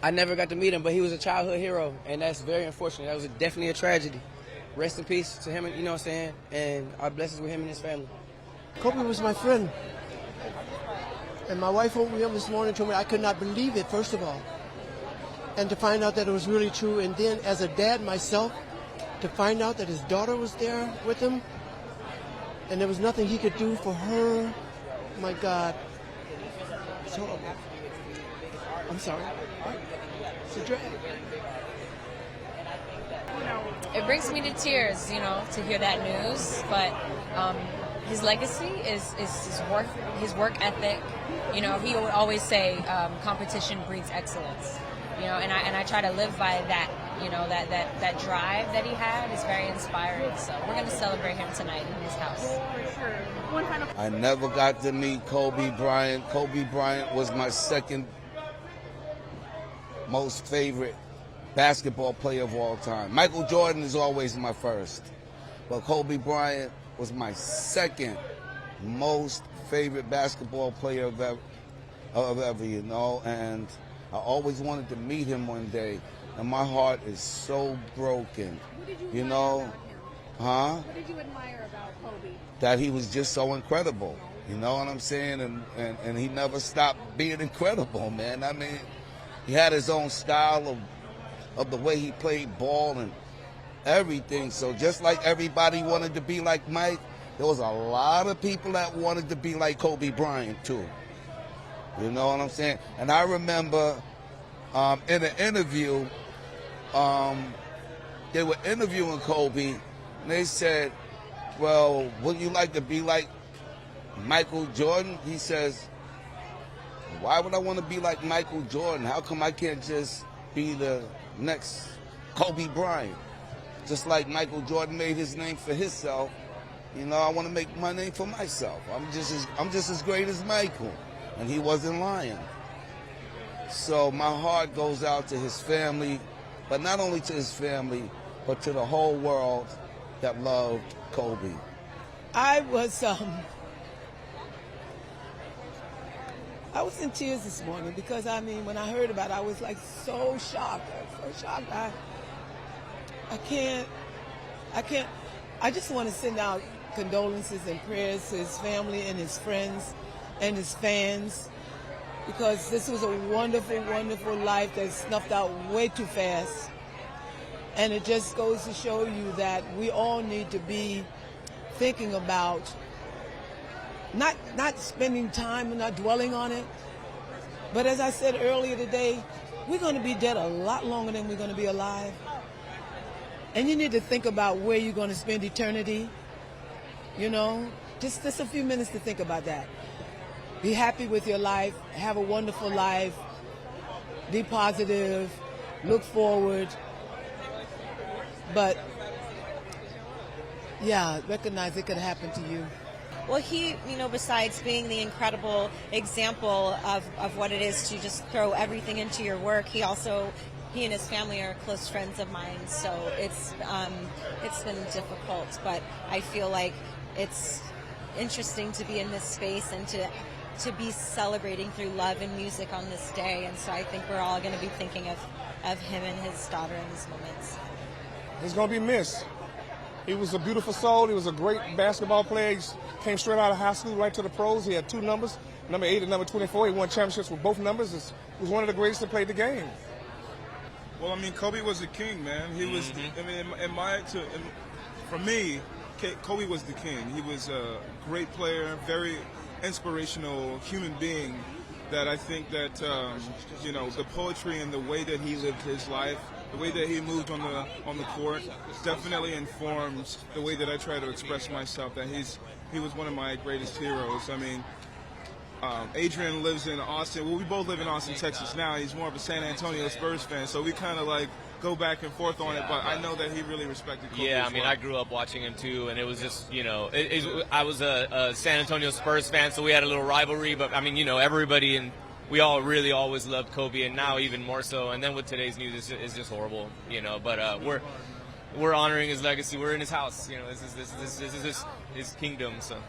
I never got to meet him, but he was a childhood hero, and that's very unfortunate. That was definitely a tragedy. Rest in peace to him, you know what I'm saying, and our blessings with him and his family. Kobe was my friend. And my wife woke me up this morning and told me I could not believe it, first of all. And to find out that it was really true. And then as a dad myself, to find out that his daughter was there with him, and there was nothing he could do for her. My God. It's horrible. I'm sorry. It's a drag. It brings me to tears, to hear that news. But his legacy is his work ethic. He would always say, competition breeds excellence. And I try to live by that. That drive that he had is very inspiring. So we're going to celebrate him tonight in his house. For sure. One final. I never got to meet Kobe Bryant. Kobe Bryant was my second most favorite basketball player of all time. Michael Jordan is always my first, but Kobe Bryant was my second most favorite basketball player of ever, and I always wanted to meet him one day, and my heart is so broken. What did you admire about him? Huh? What did you admire about Kobe? That he was just so incredible. You know what I'm saying? And he never stopped being incredible, man. I mean, he had his own style of the way he played ball and everything. So just like everybody wanted to be like Mike, there was a lot of people that wanted to be like Kobe Bryant too. You know what I'm saying? And I remember in an interview, they were interviewing Kobe, and they said, well, would you like to be like Michael Jordan? He says, why would I want to be like Michael Jordan? How come I can't just be the next Kobe Bryant? Just like Michael Jordan made his name for himself, I want to make my name for myself. I'm just as great as Michael, and he wasn't lying. So my heart goes out to his family, but not only to his family, but to the whole world that loved Kobe. I was in tears this morning because, when I heard about it, I was like so shocked. I was so shocked. I just want to send out condolences and prayers to his family and his friends and his fans, because this was a wonderful, wonderful life that snuffed out way too fast. And it just goes to show you that we all need to be thinking about not spending time and not dwelling on it. But as I said earlier today, we're going to be dead a lot longer than we're going to be alive. And you need to think about where you're going to spend eternity. Just a few minutes to think about that. Be happy with your life. Have a wonderful life. Be positive. Look forward. But, yeah, recognize it could happen to you. Well, he, besides being the incredible example of what it is to just throw everything into your work, he and his family are close friends of mine. So it's been difficult, but I feel like it's interesting to be in this space and to be celebrating through love and music on this day. And so I think we're all going to be thinking of him and his daughter in these moments. He's going to be missed. He was a beautiful soul. He was a great basketball player. He came straight out of high school right to the pros. He had two numbers, number 8 and number 24. He won championships with both numbers. He was one of the greatest to play the game. Well, Kobe was the king, man. He was, for me, Kobe was the king. He was a great player, very inspirational human being that I think that, the poetry and the way that he lived his life, the way that he moved on the court definitely informs the way that I try to express myself, that he was one of my greatest heroes. Adrian lives in Austin. Well, we both live in Austin, Texas now. He's more of a San Antonio Spurs fan, so we kind of go back and forth on it, but I know that he really respected Kobe. Yeah, as well. I grew up watching him too, and it was just, I was a San Antonio Spurs fan, so we had a little rivalry, but everybody and we all really always loved Kobe, and now even more so. And then with today's news, it's just horrible, but we're honoring his legacy. We're in his house, this is his kingdom, so.